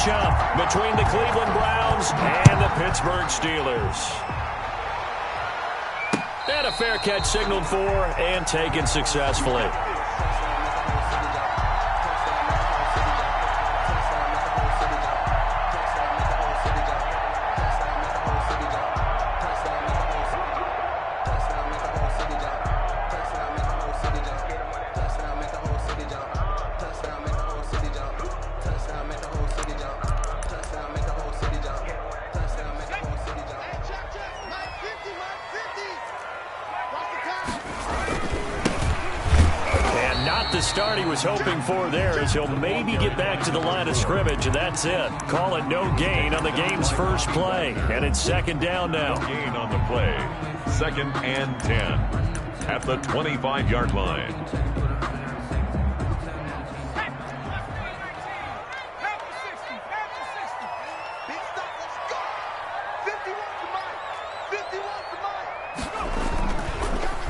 matchup between the Cleveland Browns and the Pittsburgh Steelers. And a fair catch signaled for and taken successfully. The start he was hoping for there as he'll maybe get back to the line of scrimmage, and that's it. Call it no gain on the game's first play, and it's second down now. No gain on the play. 2nd and 10 at the 25-yard line.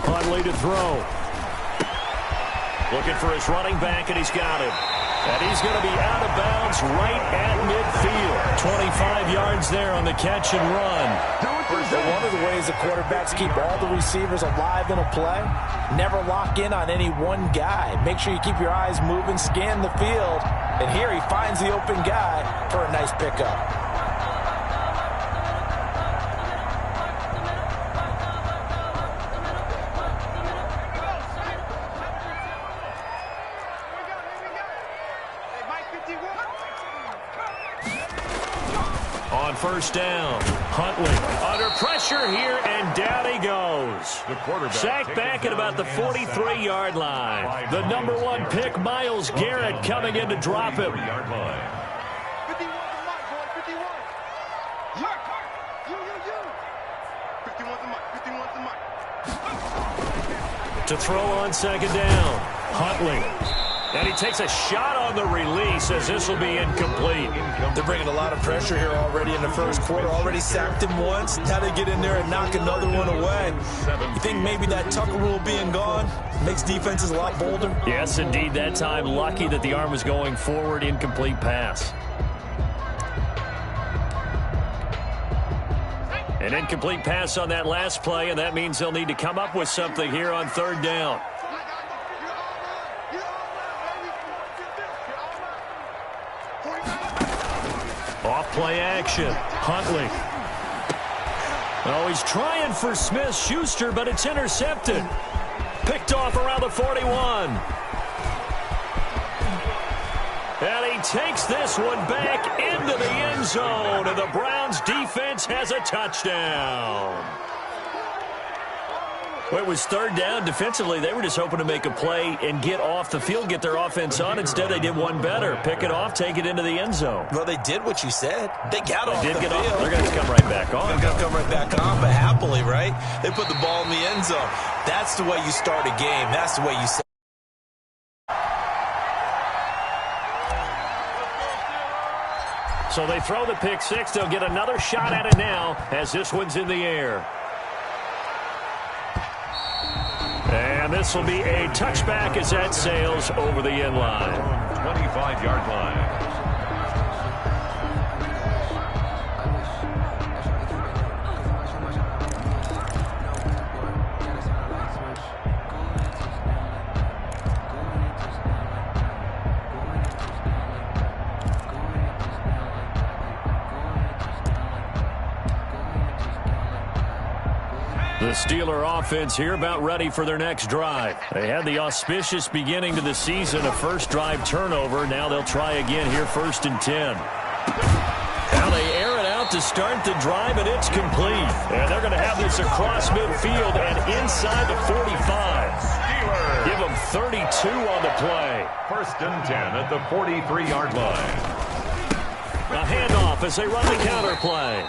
Huntley to throw. Looking for his running back, and he's got him. And he's going to be out of bounds right at midfield. 25 yards there on the catch and run. So one of the ways the quarterbacks keep all the receivers alive in a play, never lock in on any one guy. Make sure you keep your eyes moving, scan the field. And here he finds the open guy for a nice pickup. On first down, Huntley under pressure here, and down he goes. The quarterback sacked back at about the 43-yard line. The number 1 pick, Myles Garrett, coming in to drop him. 51 line. 51 the mark, boy. 51. You. 51 the mark. 51 the mark. To throw on second down, Huntley. And he takes a shot on the release as this will be incomplete. They're bringing a lot of pressure here already in the first quarter. Already sacked him once. Now they get in there and knock another one away. You think maybe that Tucker rule being gone makes defenses a lot bolder? Yes, indeed. That time, lucky that the arm was going forward. Incomplete pass. An incomplete pass on that last play, and that means they'll need to come up with something here on third down. Off play action. Huntley. Oh, he's trying for Smith-Schuster, but it's intercepted. Picked off around the 41. And he takes this one back into the end zone, and the Browns defense has a touchdown. Well, it was third down. Defensively, they were just hoping to make a play and get off the field, get their offense on. Instead, they did one better. Pick it off, take it into the end zone. Well, they did what you said. They got off the field. They're going to come right back on. They're going to come right back on, but happily, right? They put the ball in the end zone. That's the way you start a game. That's the way you say. So they throw the pick six. They'll get another shot at it now as this one's in the air. And this will be a touchback as that sails over the end line. 25-yard line. The Steeler offense here about ready for their next drive. They had the auspicious beginning to the season, a first drive turnover. Now they'll try again here, 1st and 10. Now they air it out to start the drive, and it's complete. And they're going to have this across midfield and inside the 45. Steelers. Give them 32 on the play. 1st and 10 at the 43-yard line. A handoff as they run the counter play.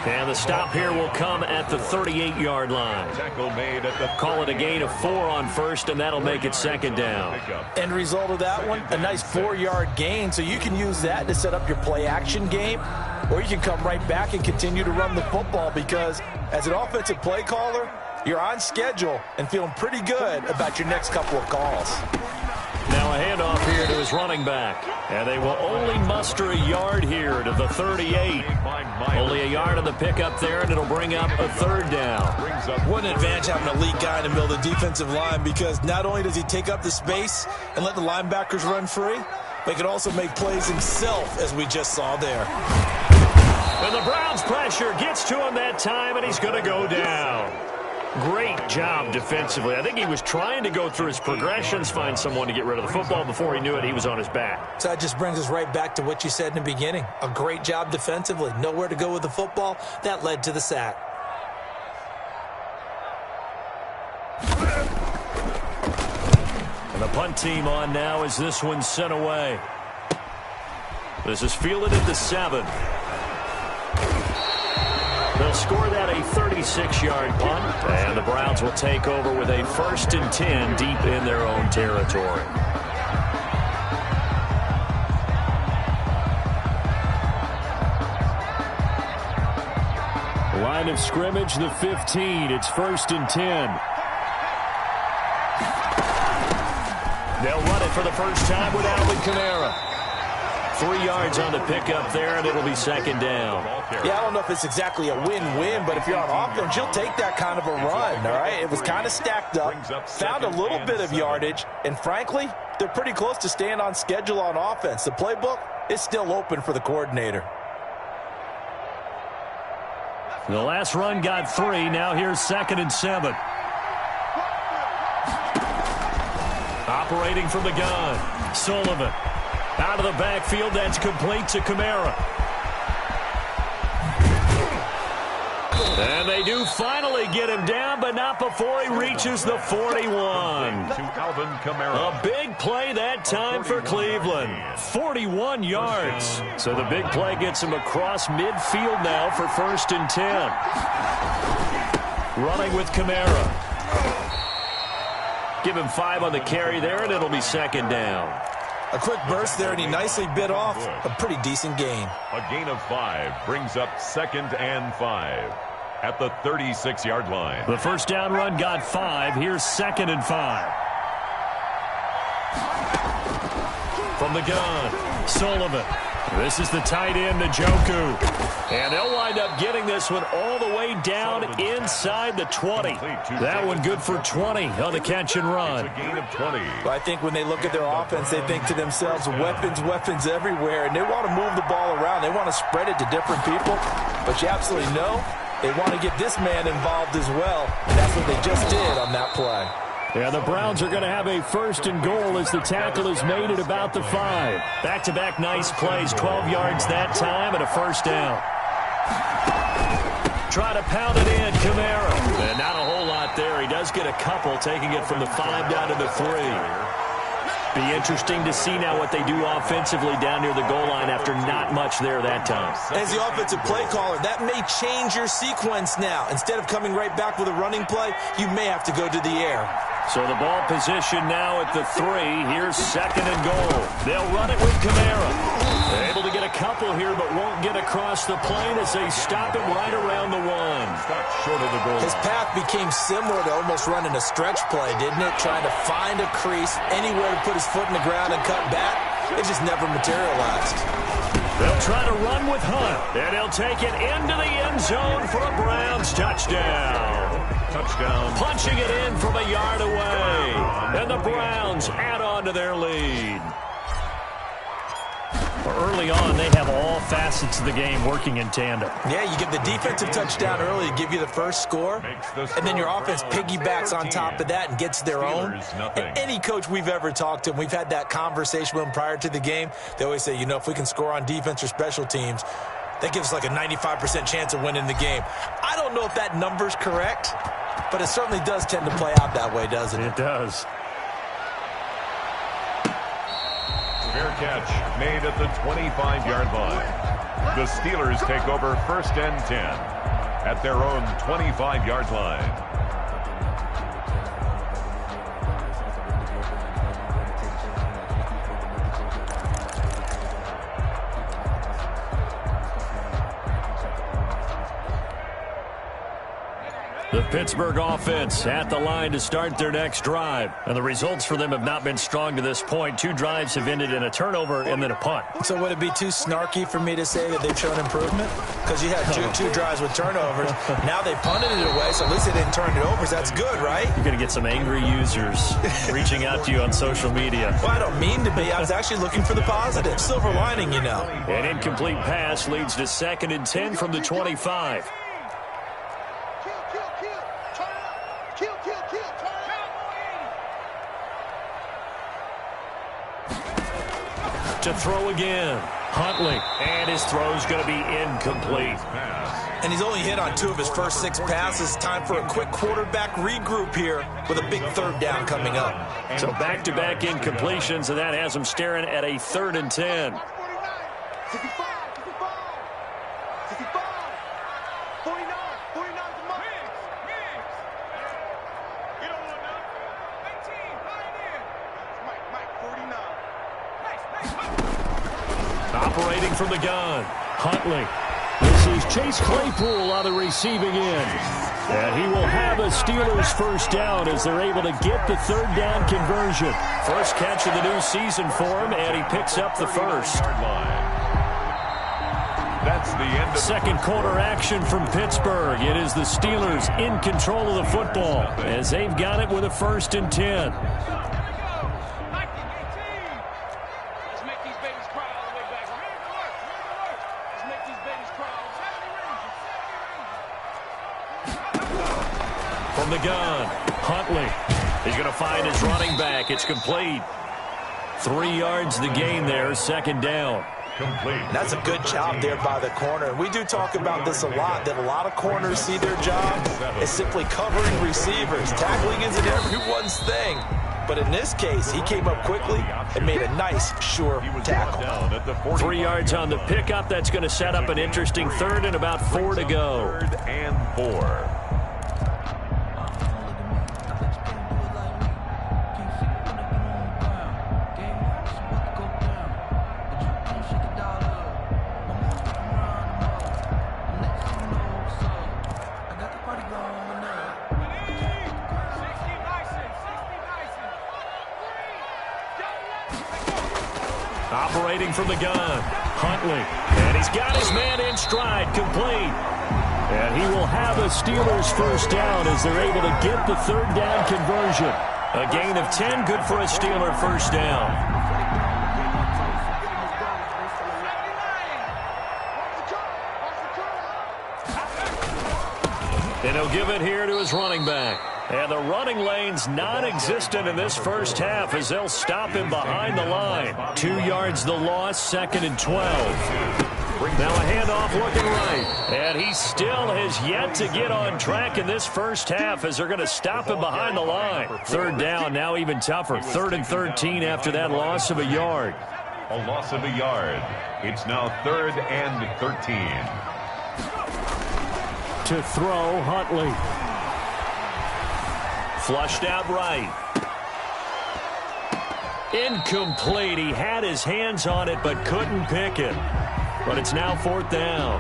And the stop here will come at the 38-yard line. Tackle made at the Call it a gain of 4 on first, and that'll make it second down. End result of that one, a nice 4-yard gain. So you can use that to set up your play-action game, or you can come right back and continue to run the football because as an offensive play caller, you're on schedule and feeling pretty good about your next couple of calls. Now a handoff here to his running back. And they will only muster a yard here to the 38. Only a yard on the pickup there, and it'll bring up a third down. What an advantage having an elite guy in the middle of the defensive line, because not only does he take up the space and let the linebackers run free, but he can also make plays himself, as we just saw there. And the Browns' pressure gets to him that time, and he's going to go down. Great job defensively. I think he was trying to go through his progressions, find someone to get rid of the football. Before he knew it, he was on his back. So that just brings us right back to what you said in the beginning. A great job defensively. Nowhere to go with the football. That led to the sack. And the punt team on now as this one's sent away. This is fielded at the 7. They'll score that a 36-yard punt, and the Browns will take over with a 1st and 10 deep in their own territory. Line of scrimmage, the 15. It's 1st and 10. They'll run it for the first time with Alvin Kamara. 3 yards on the pickup there, and it'll be 2nd down. Yeah, I don't know if it's exactly a win-win, but if you're on offense, you'll take that kind of a run, all right? It was kind of stacked up, found a little bit of yardage, and frankly, they're pretty close to staying on schedule on offense. The playbook is still open for the coordinator. The last run got 3. Now here's 2nd and 7. Operating from the gun, Sullivan. Out of the backfield, that's complete to Kamara. And they do finally get him down, but not before he reaches the 41. To Alvin Kamara. A big play that time for Cleveland. 41 yards. So the big play gets him across midfield now for 1st and 10. Running with Kamara. Give him 5 on the carry there, and it'll be 2nd down. A quick burst there, and he nicely bit off a pretty decent gain. A gain of 5 brings up 2nd and 5 at the 36-yard line. The first down run got 5. Here's 2nd and 5. From the gun, Sullivan. This is the tight end, Njoku. And they'll wind up getting this one all the way down inside the 20. That one good for 20 on the catch and run. It's a gain of 20. But I think when they look at their offense, they think to themselves, weapons, weapons everywhere, and they want to move the ball around. They want to spread it to different people. But you absolutely know they want to get this man involved as well. And that's what they just did on that play. Yeah, the Browns are going to have a 1st and goal as the tackle is made at about the 5. Back-to-back nice plays, 12 yards that time, and a 1st down. Try to pound it in, Kamara. And not a whole lot there. He does get a couple, taking it from the 5 down to the 3. Be interesting to see now what they do offensively down near the goal line after not much there that time. As the offensive play caller, that may change your sequence now. Instead of coming right back with a running play, you may have to go to the air. So the ball position now at the 3. Here's 2nd and goal. They'll run it with Kamara. They're able to get a couple here, but won't get across the plane as they stop him right around the 1. Stop short of the goal. His path became similar to almost running a stretch play, didn't it? Trying to find a crease, anywhere to put his foot in the ground and cut back. It just never materialized. They'll try to run with Hunt, and he'll take it into the end zone for a Browns touchdown. Touchdown. Punching it in from a yard away. And the Browns add on to their lead. Early on, they have all facets of the game working in tandem. Yeah, you get the defensive touchdown early to give you the first score, and then your offense piggybacks on top of that and gets their own. And any coach we've ever talked to, and we've had that conversation with them prior to the game, they always say, you know, if we can score on defense or special teams, that gives us like a 95% chance of winning the game. I don't know if that number's correct, but it certainly does tend to play out that way, doesn't it? It does. Fair catch made at the 25-yard line. The Steelers take over 1st and 10 at their own 25-yard line. The Pittsburgh offense at the line to start their next drive. And the results for them have not been strong to this point. 2 drives have ended in a turnover and then a punt. So would it be too snarky for me to say that they've shown improvement? Because you had two drives with turnovers. Now they punted it away, so at least they didn't turn it over. So that's good, right? You're going to get some angry users reaching out to you on social media. Well, I don't mean to be. I was actually looking for the positive. Silver lining, you know. An incomplete pass leads to 2nd and 10 from the 25. To throw again. Huntley. And his throw's going to be incomplete. And he's only hit on 2 of his first 6 passes. Time for a quick quarterback regroup here with a big 3rd down coming up. So back-to-back incompletions, and that has him staring at a 3rd and 10. 49. Operating from the gun. Huntley. This is Chase Claypool on the receiving end. And he will have a Steelers first down as they're able to get the 3rd down conversion. First catch of the new season for him, and he picks up the first. That's the end of second quarter action from Pittsburgh. It is the Steelers in control of the football as they've got it with a 1st and 10. From the gun, Huntley. He's going to find his running back. It's complete. 3 yards the gain there, 2nd down. Complete. That's a good job there by the corner. We do talk about this a lot, that a lot of corners see their job as simply covering receivers. Tackling isn't everyone's thing. But in this case, he came up quickly and made a nice, sure tackle. 3 yards on the pickup. That's going to set up an interesting 3rd and about 4 to go. 3rd and 4. Operating from the gun, Huntley. And he's got his man in stride, complete. And he will have a Steelers first down as they're able to get the 3rd down conversion. A gain of 10, good for a Steeler first down. And he'll give it here to his running back. And the running lane's non-existent in this first half as they'll stop him behind the line. 2 yards the loss, 2nd and 12. Now a handoff looking right. And he still has yet to get on track in this first half as they're going to stop him behind the line. 3rd down, now even tougher. 3rd and 13 after that loss of a yard. A loss of a yard. It's now 3rd and 13. To throw, Huntley. Flushed out right. Incomplete. He had his hands on it but couldn't pick it. But it's now 4th down.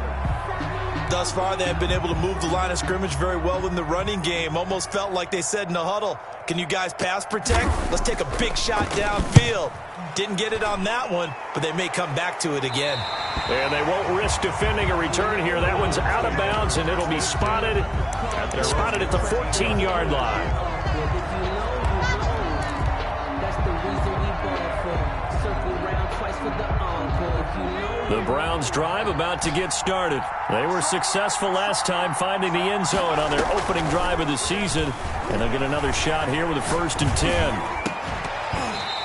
Thus far, they have been able to move the line of scrimmage very well in the running game. Almost felt like they said in the huddle, can you guys pass protect? Let's take a big shot downfield. Didn't get it on that one, but they may come back to it again. And they won't risk defending a return here. That one's out of bounds, and it'll be spotted at the 14-yard line. The Browns drive about to get started. They were successful last time finding the end zone on their opening drive of the season, and they'll get another shot here with a 1st and 10.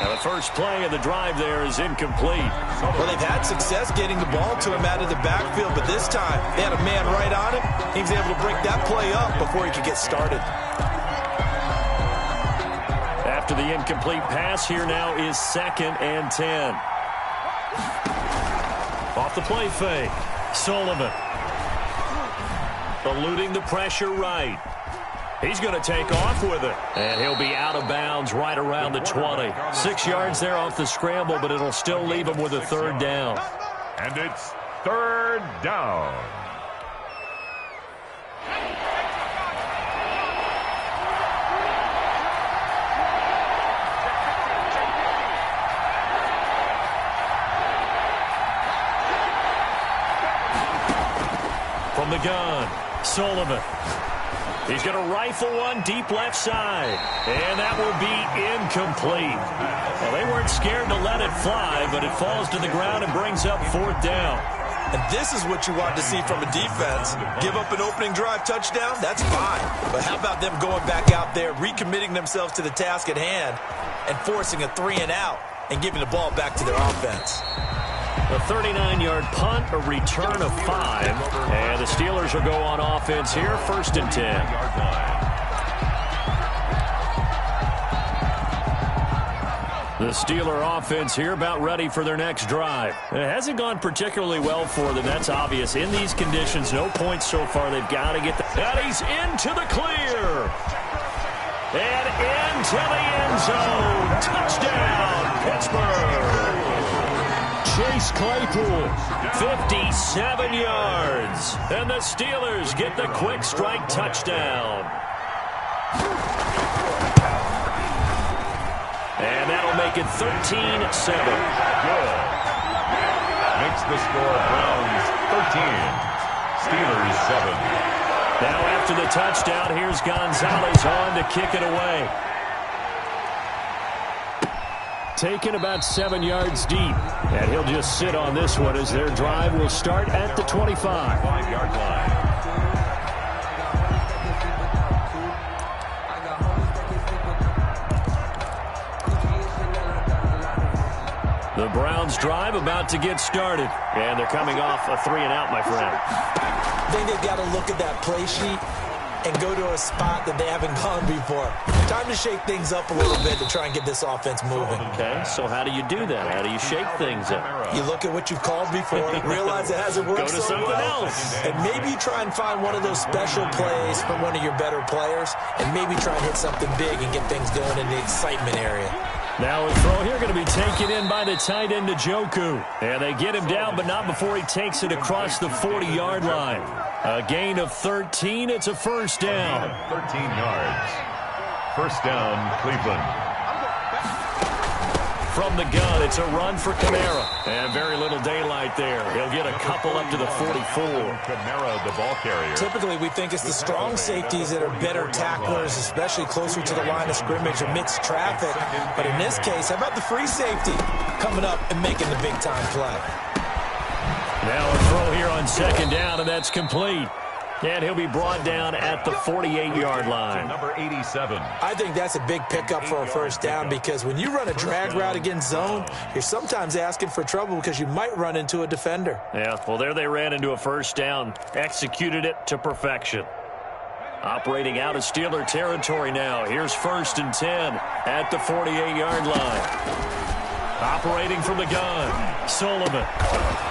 Now the first play of the drive there is incomplete. Well, they've had success getting the ball to him out of the backfield, but this time they had a man right on him. He was able to break that play up before he could get started. After the incomplete pass, here now is 2nd and 10. Off the play fake, Sullivan. Eluding the pressure right. He's going to take off with it. And he'll be out of bounds right around the 20. 6 yards there off the scramble, but it'll still leave him with a 3rd down. And it's 3rd down. From the gun, Sullivan. He's going to rifle one deep left side. And that will be incomplete. Well, they weren't scared to let it fly, but it falls to the ground and brings up 4th down. And this is what you want to see from a defense. Give up an opening drive touchdown, that's fine. But how about them going back out there, recommitting themselves to the task at hand, and forcing a 3-and-out and giving the ball back to their offense. A 39-yard punt, a return of 5. And the Steelers will go on offense here, 1st and 10. The Steeler offense here about ready for their next drive. It hasn't gone particularly well for them. That's obvious. In these conditions, no points so far. They've got to get the... And he's into the clear. And into the end zone. Touchdown, Pittsburgh. Chase Claypool, 57 yards. And the Steelers get the quick strike touchdown. And that'll make it 13-7. Good. Makes the score Browns 13. Steelers 7. Now after the touchdown, here's Gonzalez on to kick it away. Taken about 7 yards deep. And he'll just sit on this one as their drive will start at the 25-yard line. The Browns drive about to get started. And they're coming off a 3-and-out, my friend. I think they've got to look at that play sheet and go to a spot that they haven't gone before. Time to shake things up a little bit to try and get this offense moving. Okay, so how do you do that? How do you shake things up? You look at what you've called before, realize it hasn't worked Go to so something well, else. and maybe try and find one of those special plays from one of your better players, and maybe try and hit something big and get things going in the excitement area. Now a throw here going to be taken in by the tight end Njoku. And they get him down, but not before he takes it across the 40-yard line. A gain of 13. It's a 1st down. 13 yards. 1st down, Cleveland. From the gun, it's a run for Kamara. And very little daylight there. He'll get a couple up to the 44. Kamara, the ball carrier. Typically, we think it's the strong safeties that are better tacklers, especially closer to the line of scrimmage amidst traffic. But in this case, how about the free safety coming up and making the big-time play? Now a throw here on 2nd down, and that's complete. And he'll be brought down at the 48-yard line. Number 87. I think that's a big pickup for a 1st down because when you run a drag route against zone, you're sometimes asking for trouble because you might run into a defender. Yeah, well, there they ran into a 1st down. Executed it to perfection. Operating out of Steeler territory now. Here's 1st and 10 at the 48-yard line. Operating from the gun, Sullivan.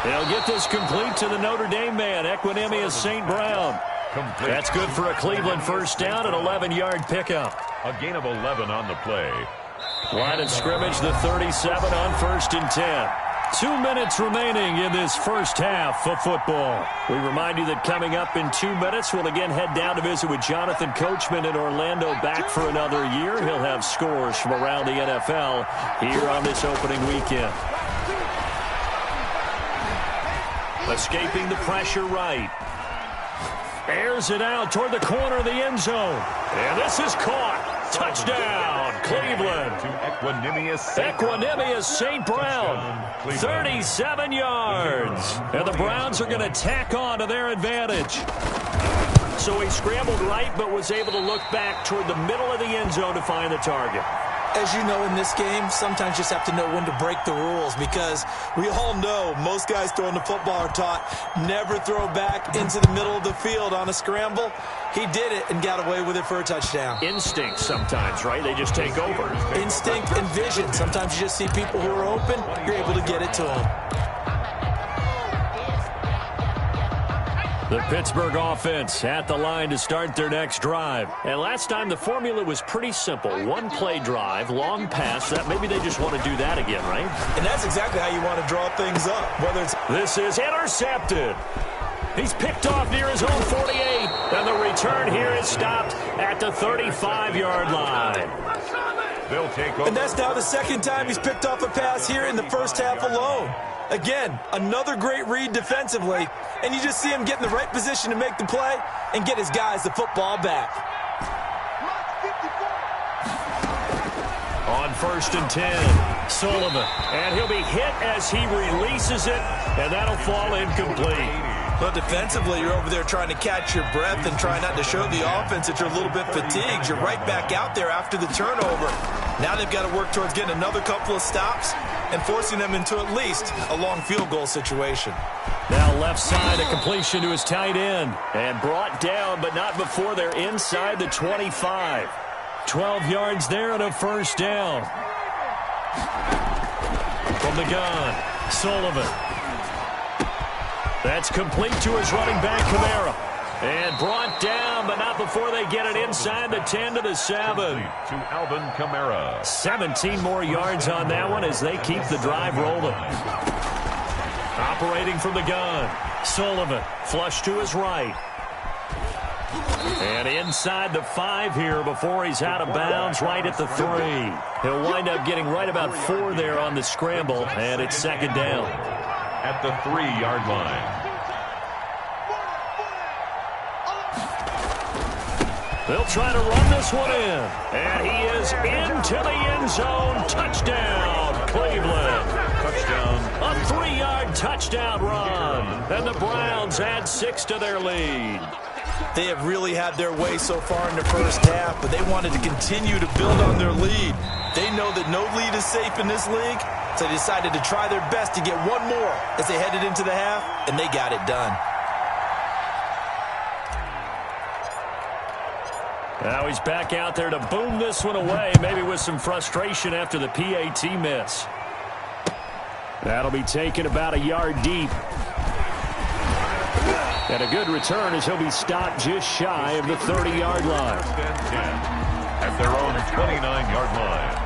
They'll get this complete to the Notre Dame man, Equanimous St. Brown. Complete. That's good for a Cleveland 1st down, an 11-yard pickup. A gain of 11 on the play. Line of scrimmage, the 37 on 1st and 10. 2 minutes remaining in this first half of football. We remind you that coming up in 2 minutes, we'll again head down to visit with Jonathan Coachman in Orlando, back for another year. He'll have scores from around the NFL here on this opening weekend. Escaping the pressure right. Airs it out toward the corner of the end zone. And this is caught. Touchdown, Cleveland. To Equanimous St. Brown, 37 yards. And the Browns are going to tack on to their advantage. So he scrambled right, but was able to look back toward the middle of the end zone to find the target. As you know, in this game, sometimes you just have to know when to break the rules because we all know most guys throwing the football are taught never throw back into the middle of the field on a scramble. He did it and got away with it for a touchdown. Instinct sometimes, right? They just take over. Instinct and vision. Sometimes you just see people who are open, you're able to get it to them. The Pittsburgh offense at the line to start their next drive. And last time the formula was pretty simple. One play drive, long pass. That maybe they just want to do that again, right? And that's exactly how you want to draw things up. Whether it's This is intercepted. He's picked off near his own 48. And the return here is stopped at the 35-yard line. They'll take over. And that's now the second time he's picked off a pass here in the first half alone. Again, another great read defensively. And you just see him get in the right position to make the play and get his guys the football back. On 1st and 10, Sullivan. And he'll be hit as he releases it, and that'll fall incomplete. But defensively, you're over there trying to catch your breath and try not to show the offense that you're a little bit fatigued. You're right back out there after the turnover. Now they've got to work towards getting another couple of stops and forcing them into at least a long field goal situation. Now left side, a completion to his tight end. And brought down, but not before they're inside the 25. 12 yards there and a first down. From the gun, Sullivan. That's complete to his running back, Kamara. And brought down, but not before they get it inside the 10 to the 7. To Alvin Kamara. 17 more yards on that one as they keep the drive rolling. Operating from the gun, Sullivan. Flush to his right. And inside the 5 here before he's out of bounds right at the 3. He'll wind up getting right about 4 there on the scramble, and it's second down. At the 3-yard line. They'll try to run this one in. And he is into the end zone. Touchdown, Cleveland. Touchdown. A 3-yard touchdown run. And the Browns add 6 to their lead. They have really had their way so far in the first half, but they wanted to continue to build on their lead. They know that no lead is safe in this league, so they decided to try their best to get one more as they headed into the half, and they got it done. Now he's back out there to boom this one away, maybe with some frustration after the PAT miss. That'll be taken about a yard deep. And a good return as he'll be stopped just shy of the 30-yard line. At their own 29-yard line.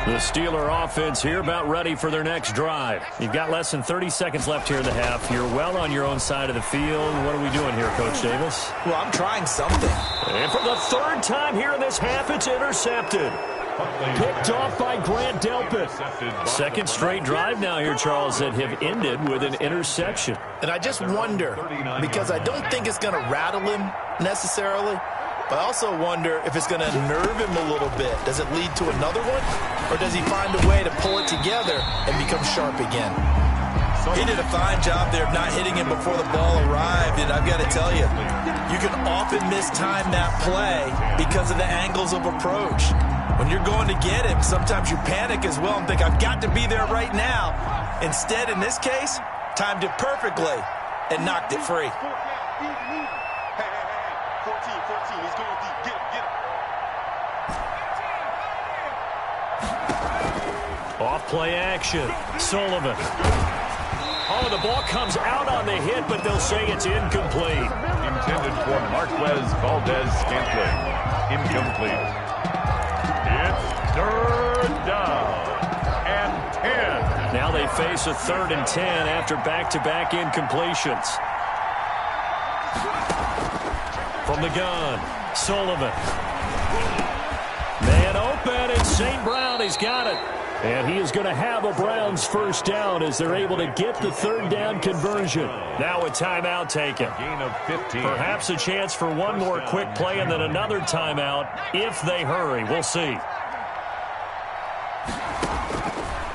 The Steeler offense here about ready for their next drive. You've got less than 30 seconds left here in the half. You're well on your own side of the field. What are we doing here, Coach Davis? Well, I'm trying something. And for the 3rd time here in this half, it's intercepted. Picked off by Grant Delpit. 2nd straight drive now here, Charles, that have ended with an interception. And I just wonder, because I don't think it's going to rattle him necessarily, but I also wonder if it's going to nerve him a little bit. Does it lead to another one? Or does he find a way to pull it together and become sharp again? He did a fine job there of not hitting him before the ball arrived, and I've got to tell you, you can often mistime that play because of the angles of approach. When you're going to get him, sometimes you panic as well and think, I've got to be there right now. Instead, in this case, timed it perfectly and knocked it free. 14, he's going deep. Get him. Off play action. Sullivan. Oh, the ball comes out on the hit, but they'll say it's incomplete. Intended for Marquez Valdez-Scantling. Incomplete. It's 3rd down and 10. Now they face a 3rd and 10 after back-to-back incompletions. From the gun, Sullivan. Man open, and St. Brown, he's got it. And he is going to have a Browns first down as they're able to get the 3rd down conversion. Now a timeout taken. Gain of 15. Perhaps a chance for one more quick play and then another timeout if they hurry. We'll see.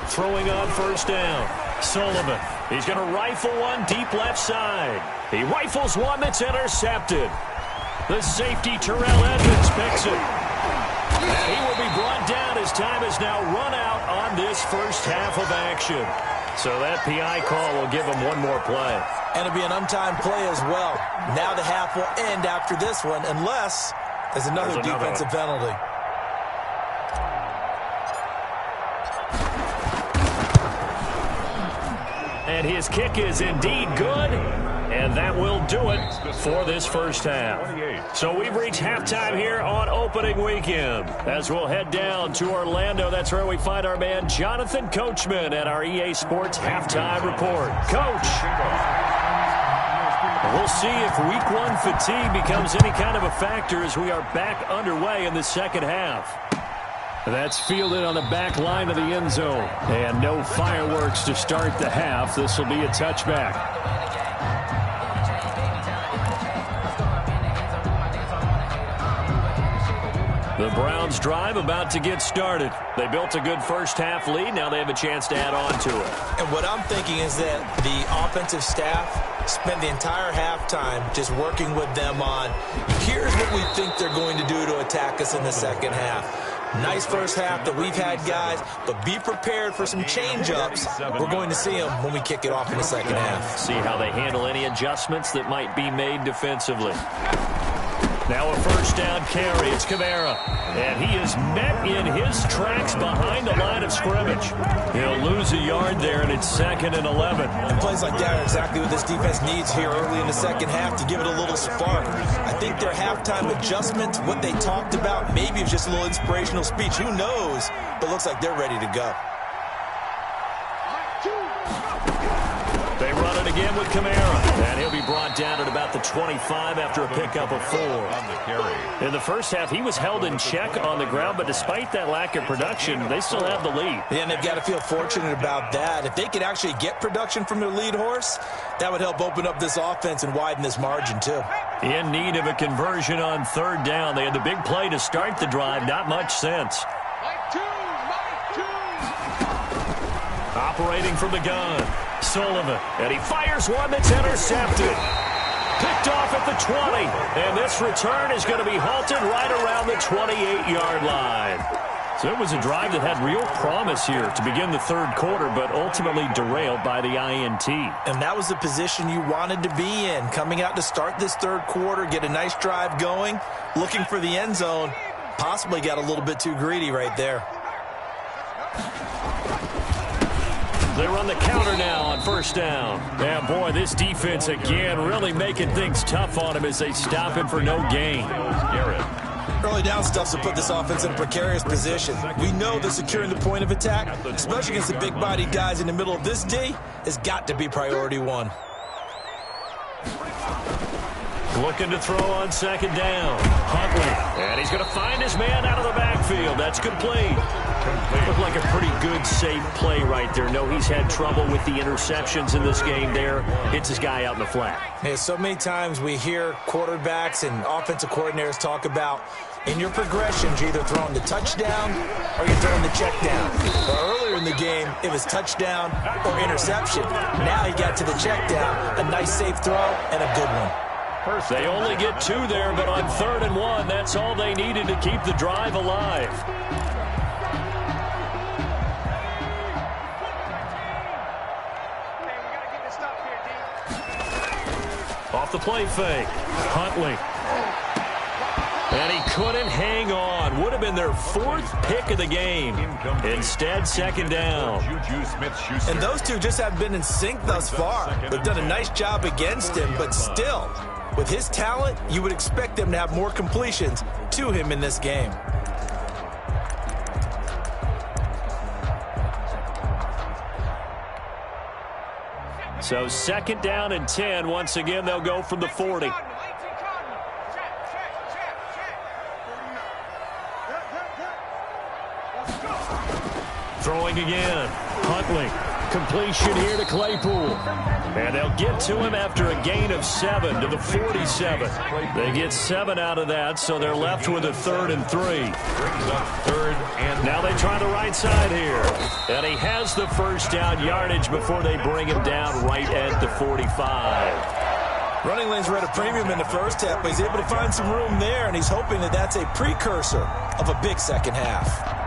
Throwing on first down, Sullivan. He's going to rifle one deep left side. He rifles one that's intercepted. The safety, Terrell Edmonds, picks it. And he will be brought down as time is now run out on this first half of action. So that PI call will give him one more play. And it'll be an untimed play as well. Now the half will end after this one unless there's another defensive penalty. And his kick is indeed good. And that will do it for this first half. So we've reached halftime here on opening weekend. As we'll head down to Orlando, that's where we find our man Jonathan Coachman at our EA Sports Halftime Report. Coach, we'll see if week one fatigue becomes any kind of a factor as we are back underway in the second half. That's fielded on the back line of the end zone. And no fireworks to start the half. This will be a touchback. The Browns drive about to get started. They built a good first half lead. Now they have a chance to add on to it. And what I'm thinking is that the offensive staff spent the entire halftime just working with them on, here's what we think they're going to do to attack us in the second half. Nice first half that we've had, guys, but be prepared for some change-ups. We're going to see them when we kick it off in the second half. See how they handle any adjustments that might be made defensively. Now a first down carry. It's Kamara. And he is met in his tracks behind the line of scrimmage. He'll lose a yard there, and it's 2nd and 11. And plays like that are exactly what this defense needs here early in the second half to give it a little spark. I think their halftime adjustment, what they talked about, maybe it's just a little inspirational speech. Who knows? But looks like they're ready to go. They run it again with Kamara. And he'll be brought down at about the 25 after a pickup of 4. In the first half, he was held in check on the ground, but despite that lack of production, they still have the lead. Yeah, and they've got to feel fortunate about that. If they could actually get production from their lead horse, that would help open up this offense and widen this margin, too. In need of a conversion on third down. They had the big play to start the drive. Not much sense. Operating from the gun. Sullivan, and he fires one that's intercepted. Picked off at the 20, and this return is going to be halted right around the 28-yard line. So it was a drive that had real promise here to begin the third quarter, but ultimately derailed by the INT. And that was the position you wanted to be in, coming out to start this third quarter, get a nice drive going, looking for the end zone. Possibly got a little bit too greedy right there. They run the counter now on first down. And, boy, this defense again really making things tough on him as they stop him for no gain. Early down stuff's to put this offense in a precarious position. We know that securing the point of attack, especially against the big-bodied guys in the middle of this D, has got to be priority one. Looking to throw on second down. Huntley. And he's going to find his man out of the backfield. That's complete. Looked like a pretty good, safe play right there. No, he's had trouble with the interceptions in this game there. Hits his guy out in the flat. Hey, so many times we hear quarterbacks and offensive coordinators talk about in your progressions, you're either throwing the touchdown or you're throwing the check down. Well, earlier in the game, it was touchdown or interception. Now he got to the check down, a nice safe throw and a good one. They only get 2 there, but on 3rd and 1, that's all they needed to keep the drive alive. Off the play fake. Huntley. And he couldn't hang on. Would have been their 4th pick of the game. Instead, second down. And those two just haven't been in sync thus far. They've done a nice job against him, but still, with his talent, you would expect them to have more completions to him in this game. So second down and 10. Once again, they'll go from the 40. Throwing again. Huntley. Completion here to Claypool. And they'll get to him after a gain of 7 to the 47. They get 7 out of that, so they're left with a 3rd and 3. Now they try the right side here. And he has the first down yardage before they bring him down right at the 45. Running lanes were at a premium in the first half, but he's able to find some room there, and he's hoping that that's a precursor of a big second half.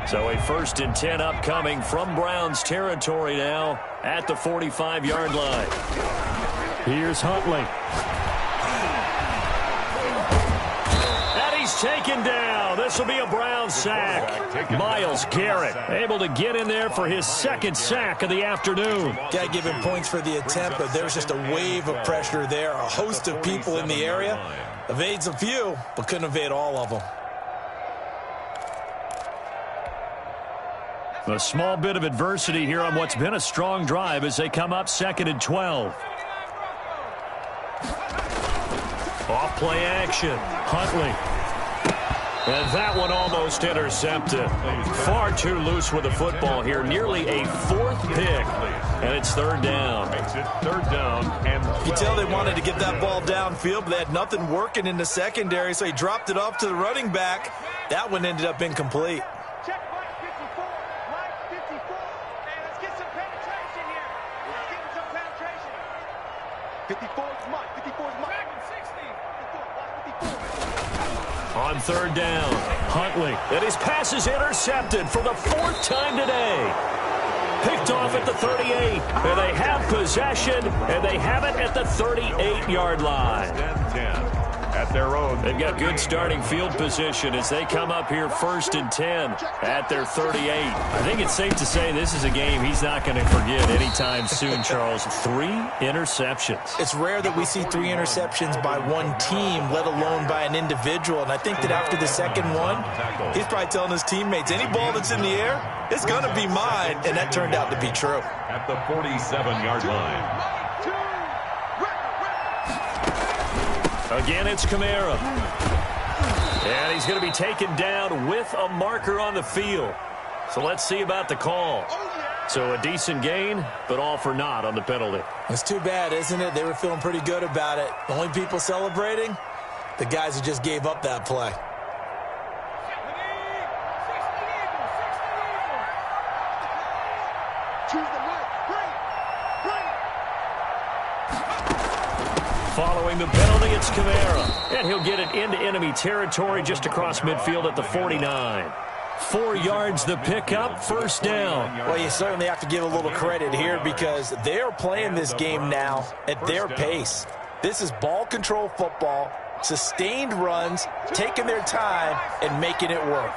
So a 1st and 10 upcoming from Browns territory now at the 45-yard line. Here's Huntley. And he's taken down. The This will be a Brown sack. Myles Garrett able to get in there for his second sack of the afternoon. Got to give him points for the attempt, but there's just a wave of pressure there. A host of people in the area. Evades a few, but couldn't evade all of them. A small bit of adversity here on what's been a strong drive as they come up 2nd and 12. Off play action. Huntley. And that one almost intercepted. Far too loose with the football here. Nearly a 4th pick. And it's 3rd down. Makes it 3rd down and 12. You can tell they wanted to get that ball downfield, but they had nothing working in the secondary, so he dropped it off to the running back. That one ended up incomplete. Check Mike 54. Mike 54. Hey, let's get some penetration here. Let's get some penetration. 54 is Mike. 54 is Mike. 54. On 3rd down, Huntley. And his pass is intercepted for the 4th time today. Picked off at the 38. And they have possession, and they have it at the 38-yard line. 10 at their own. They've got good starting field position as they come up here 1st and 10 at their 38. I think it's safe to say this is a game he's not going to forget anytime soon, Charles. 3 interceptions. It's rare that we see 3 interceptions by one team, let alone by an individual. And I think that after the second one, he's probably telling his teammates, any ball that's in the air, it's going to be mine. And that turned out to be true. At the 47-yard line. Again, it's Kamara. And he's going to be taken down with a marker on the field. So let's see about the call. So a decent gain, but all for naught on the penalty. It's too bad, isn't it? They were feeling pretty good about it. The only people celebrating, the guys who just gave up that play. Following the penalty, it's Kamara. And he'll get it into enemy territory just across midfield at the 49. 4 yards the pickup, 1st down. Well, you certainly have to give a little credit here because they're playing this game now at their pace. This is ball control football, sustained runs, taking their time, and making it work.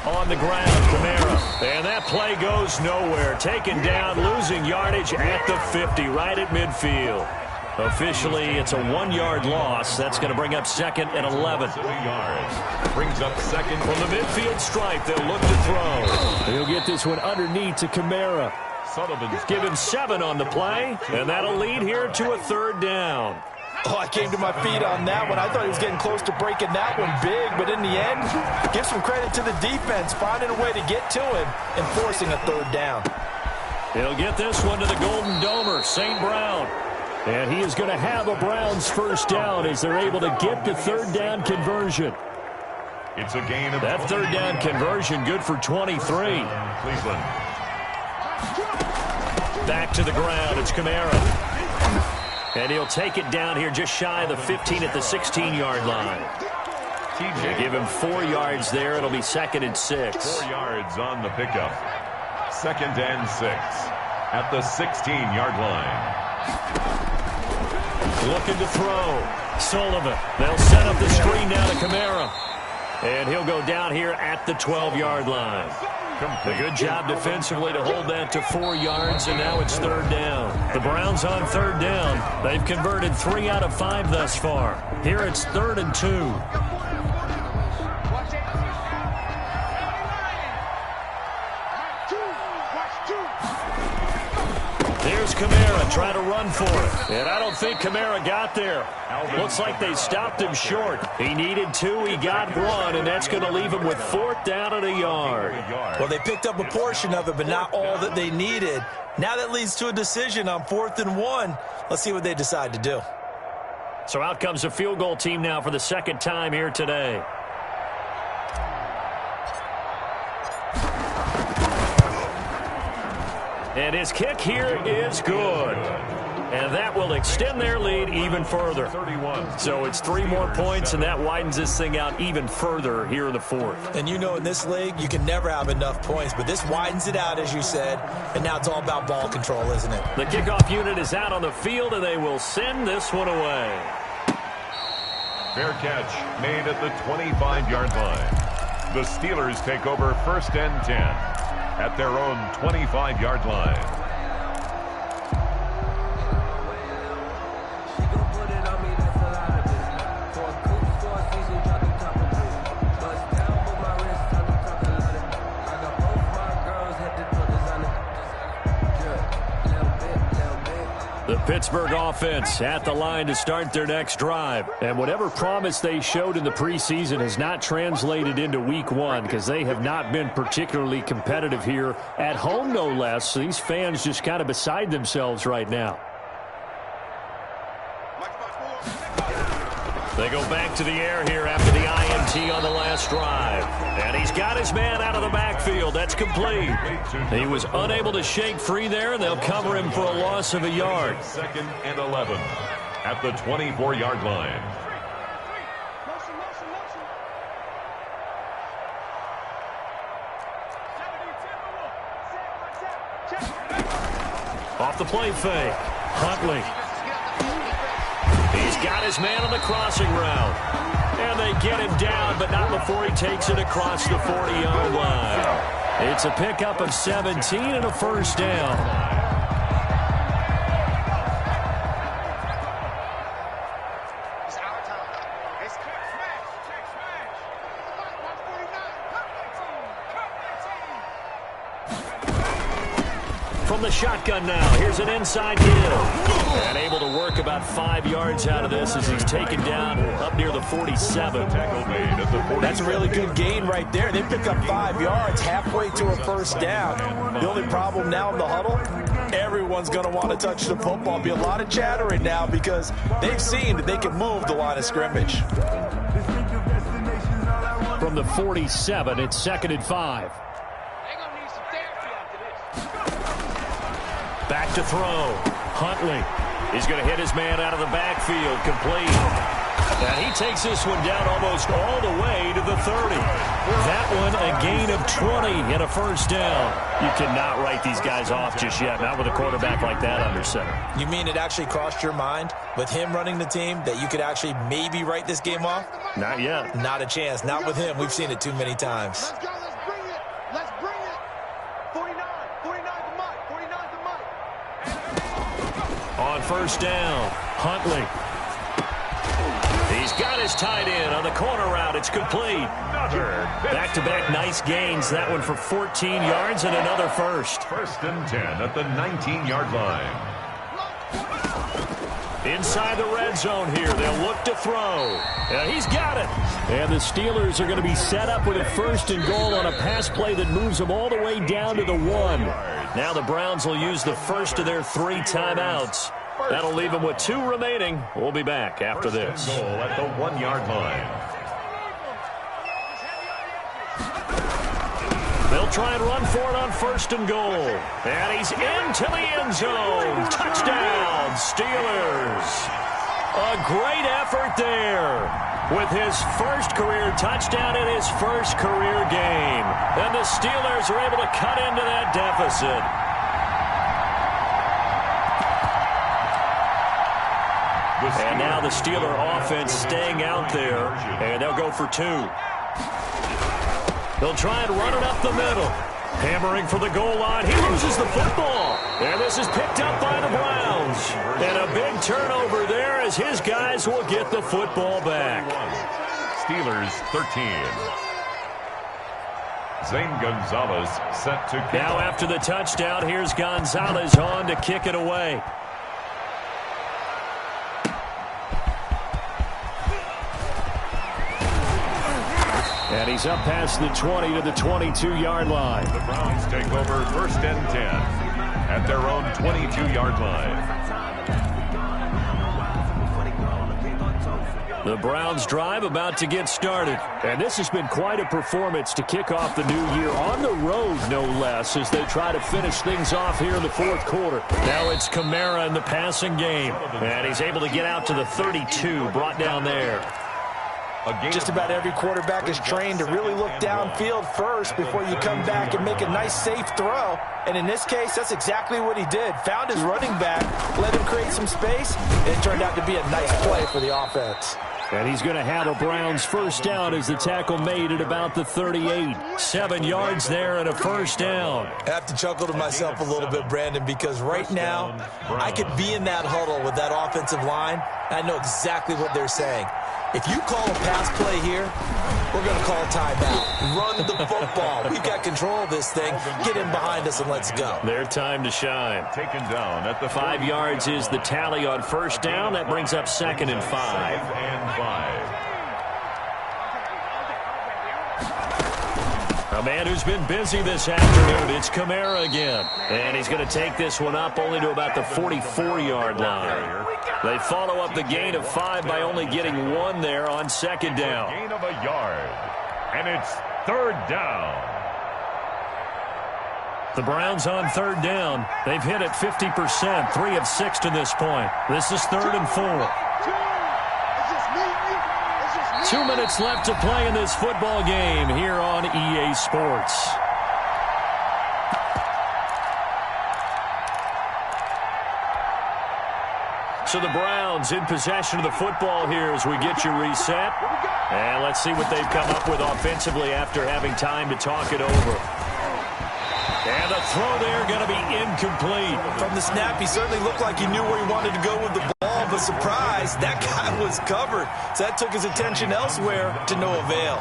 On the ground, Kamara. And that play goes nowhere. Taken down, losing yardage at the 50, right at midfield. Officially, it's a 1-yard loss. That's going to bring up 2nd and 11. 2 yards. Brings up 2nd. From the midfield stripe, they'll look to throw. He'll get this one underneath to Kamara. Sullivan's Give him 7 on the play, and that'll lead here to a 3rd down. Oh, I came to my feet on that one. I thought he was getting close to breaking that one big, but in the end, give some credit to the defense, finding a way to get to him and forcing a 3rd down. He'll get this one to the Golden Domer, St. Brown. And he is going to have a Browns 1st down as they're able to get the 3rd down conversion. It's a gain of that 3rd down conversion, good for 23. Cleveland. Back to the ground, it's Kamara. And he'll take it down here just shy of the 15 at the 16-yard line. They give him 4 yards there. It'll be 2nd and 6. 4 yards on the pickup. 2nd and 6 at the 16-yard line. Looking to throw. Sullivan. They'll set up the screen down to Kamara. And he'll go down here at the 12-yard line. A good job defensively to hold that to 4 yards, and now it's 3rd down. The Browns on 3rd down. They've converted 3 out of 5 thus far. Here it's 3rd and 2. There's Kamara trying to run for it. And I don't think Kamara got there. Looks like they stopped him short. He needed 2. He got 1, and that's going to leave him with 4th down and a yard. Well, they picked up a portion of it, but not all that they needed. Now that leads to a decision on 4th and 1. Let's see what they decide to do. So out comes the field goal team now for the 2nd time here today. And his kick here is good. And that will extend their lead even further. 31. So it's 3 more points, and that widens this thing out even further here in the 4th. And you know in this league, you can never have enough points, but this widens it out, as you said, and now it's all about ball control, isn't it? The kickoff unit is out on the field, and they will send this one away. Fair catch made at the 25-yard line. The Steelers take over 1st and 10 at their own 25-yard line. The Pittsburgh offense at the line to start their next drive. And whatever promise they showed in the preseason has not translated into week one because they have not been particularly competitive here at home, no less. So these fans just kind of beside themselves right now. They go back to the air here after the INT on the last drive. And he's got his man out of the backfield. That's complete. He was unable to shake free there, and they'll cover him for a loss of a yard. 2nd and 11 at the 24-yard line. Off the play fake. Huntley. He's got his man on the crossing route. And they get him down, but not before he takes it across the 40-yard line. It's a pickup of 17 and a first down. From the shotgun now, here's an inside deal. And able to work about 5 yards out of this as he's taken down up near the 47. That's a really good gain right there. They pick up 5 yards halfway to a first down. The only problem now in the huddle, everyone's going to want to touch the football. Be a lot of chattering now because they've seen that they can move the line of scrimmage. From the 47, it's 2nd and 5. Back to throw. Huntley. He's going to hit his man out of the backfield. Complete. And he takes this one down almost all the way to the 30. That one a gain of 20 and a first down. You cannot write these guys off just yet. Not with a quarterback like that under center. You mean it actually crossed your mind with him running the team that you could actually maybe write this game off? Not yet. Not a chance. Not with him. We've seen it too many times. Let's go. Let's bring it. Let's bring it. 49 to Mike. 49 to Mike. On first down, Huntley. He's got his tight end on the corner route. It's complete. Back-to-back nice gains. That one for 14 yards and another first. 1st and 10 at the 19-yard line. Inside the red zone here. They'll look to throw. And he's got it. And the Steelers are going to be set up with a 1st and goal on a pass play that moves them all the way down to the 1. Now the Browns will use the first of their 3 timeouts. That'll leave them with 2 remaining. We'll be back after this. Goal at the 1-yard line. They'll try and run for it on 1st and goal. And he's into the end zone. Touchdown, Steelers. A great effort there with his first career touchdown in his first career game. And the Steelers are able to cut into that deficit. And now the Steeler offense staying out there, and they'll go for 2. They'll try and run it up the middle. Hammering for the goal line. He loses the football. And this is picked up by the Browns. And a big turnover there as his guys will get the football back. Steelers 13. Zane Gonzalez set to kick now off. After the touchdown, here's Gonzalez on to kick it away. And he's up past the 20 to the 22-yard line. The Browns take over 1st and 10 at their own 22-yard line. The Browns drive about to get started. And this has been quite a performance to kick off the new year on the road, no less, as they try to finish things off here in the 4th quarter. Now it's Kamara in the passing game. And he's able to get out to the 32, brought down there. Just about every quarterback is trained to really look downfield first before you come back and make a nice, safe throw. And in this case, that's exactly what he did. Found his running back, let him create some space, and it turned out to be a nice play for the offense. And he's going to have a Browns first down as the tackle made at about the 38. 7 yards there and a first down. I have to chuckle to myself a little bit, Brandon, because right now I could be in that huddle with that offensive line. I know exactly what they're saying. If you call a pass play here, we're going to call a timeout. Run the football. We've got control of this thing. Get in behind us and let's go. Their time to shine. Taken down at the 5 yards is the tally on first down. That brings up 2nd and 5. A man who's been busy this afternoon, it's Kamara again. And he's going to take this one up only to about the 44-yard line. They follow up the gain of 5 by only getting 1 there on 2nd down. Gain of a yard. And it's 3rd down. The Browns on 3rd down. They've hit it 50%, 3 of 6 to this point. This is 3rd and 4. 2 minutes left to play in this football game here on EA Sports. So the Browns in possession of the football here as we get you reset. And let's see what they've come up with offensively after having time to talk it over. And the throw there going to be incomplete. From the snap, he certainly looked like he knew where he wanted to go with the ball, but surprise, that guy was covered. So that took his attention elsewhere to no avail.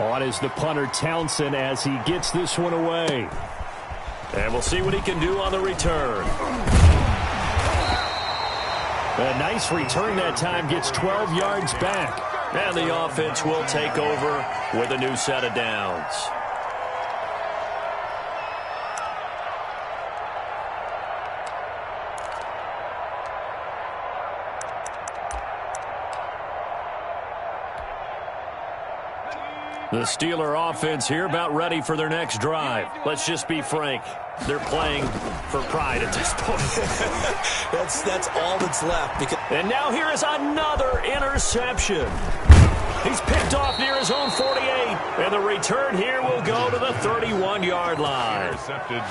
On is the punter Townsend as he gets this one away. And we'll see what he can do on the return. A nice return that time, gets 12 yards back. And the offense will take over with a new set of downs. The Steeler offense here about ready for their next drive. Let's just be frank. They're playing for pride at this point. That's all that's left. And now here is another interception. He's picked off near his own 48. And the return here will go to the 31-yard line.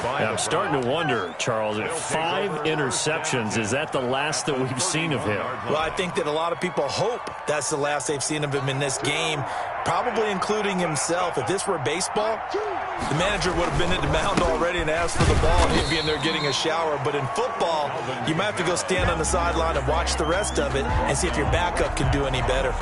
I'm starting to wonder, Charles, if 5 interceptions, is that the last that we've seen of him? Well, I think that a lot of people hope that's the last they've seen of him in this game, probably including himself. If this were baseball, the manager would have been at the mound already and asked for the ball, and he'd be in there getting a shower. But in football, you might have to go stand on the sideline and watch the rest of it and see if your backup can do any better.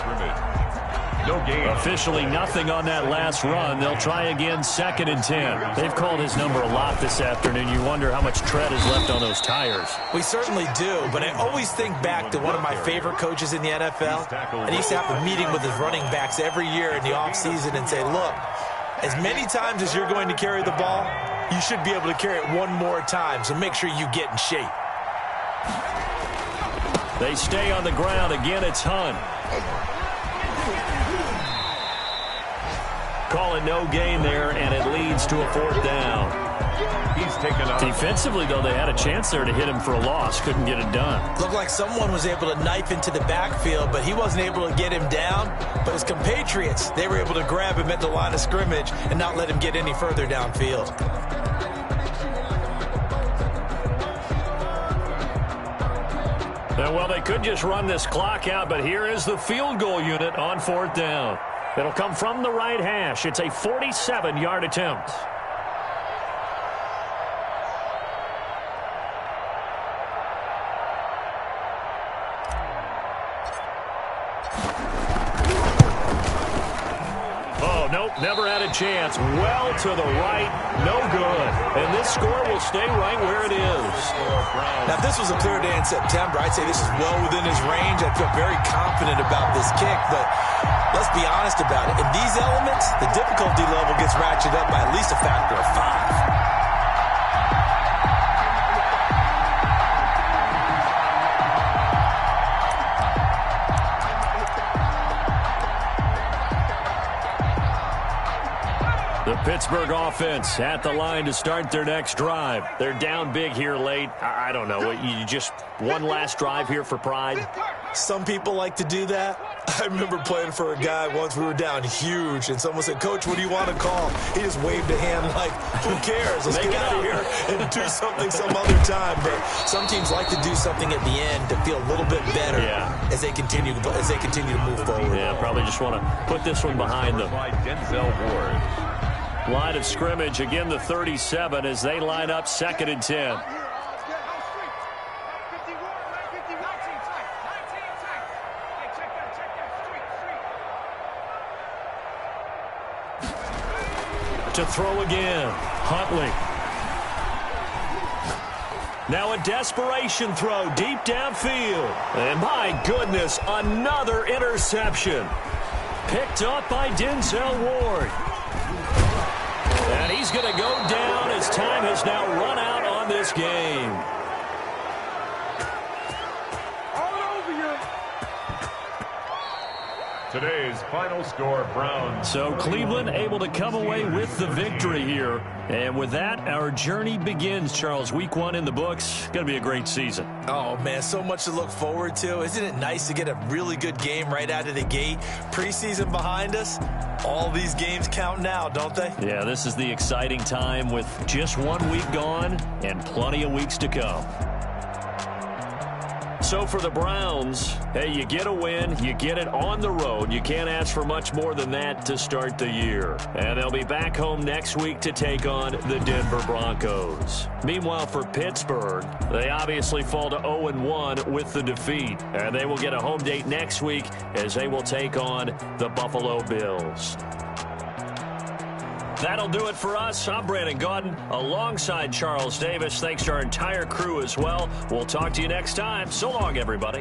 No gain. Officially nothing on that last run. They'll try again 2nd and 10. They've called his number a lot this afternoon. You wonder how much tread is left on those tires. We certainly do, but I always think back to one of my favorite coaches in the NFL. And he used to have a meeting with his running backs every year in the offseason and say, look, as many times as you're going to carry the ball, you should be able to carry it one more time, so make sure you get in shape. They stay on the ground. Again, it's Hunt. Call it no gain there, and it leads to a 4th down. He's taken out. Defensively, though, they had a chance there to hit him for a loss. Couldn't get it done. Looked like someone was able to knife into the backfield, but he wasn't able to get him down. But his compatriots, they were able to grab him at the line of scrimmage and not let him get any further downfield. Well, they could just run this clock out, but here is the field goal unit on 4th down. It'll come from the right hash. It's a 47-yard attempt. Oh, nope, never had a chance. Well to the right, no good. And this score will stay right where it is. Now, if this was a clear day in September, I'd say this is well within his range. I feel very confident about this kick, but let's be honest about it. In these elements, the difficulty level gets ratcheted up by at least a factor of 5. The Pittsburgh offense at the line to start their next drive. They're down big here late. I don't know. You just one last drive here for pride? Some people like to do that. I remember playing for a guy once. We were down huge, and someone said, "Coach, what do you want to call?" He just waved a hand like, who cares? Let's get out of here and do something some other time. But some teams like to do something at the end to feel a little bit better as they continue to move forward. Yeah, probably just want to put this one behind them. Line of scrimmage, again the 37 as they line up 2nd and 10. To throw again, Huntley. Now a desperation throw deep downfield. And my goodness, another interception. Picked up by Denzel Ward. And he's going to go down as time has now run out on this game. Today's final score, Browns. So Cleveland able to come away with the victory here. And with that, our journey begins, Charles. Week 1 in the books. Going to be a great season. Oh, man, so much to look forward to. Isn't it nice to get a really good game right out of the gate? Preseason behind us. All these games count now, don't they? Yeah, this is the exciting time with just 1 week gone and plenty of weeks to come. So for the Browns, hey, you get a win, you get it on the road. You can't ask for much more than that to start the year. And they'll be back home next week to take on the Denver Broncos. Meanwhile, for Pittsburgh, they obviously fall to 0-1 with the defeat. And they will get a home date next week as they will take on the Buffalo Bills. That'll do it for us. I'm Brandon Gaudin alongside Charles Davis. Thanks to our entire crew as well. We'll talk to you next time. So long, everybody.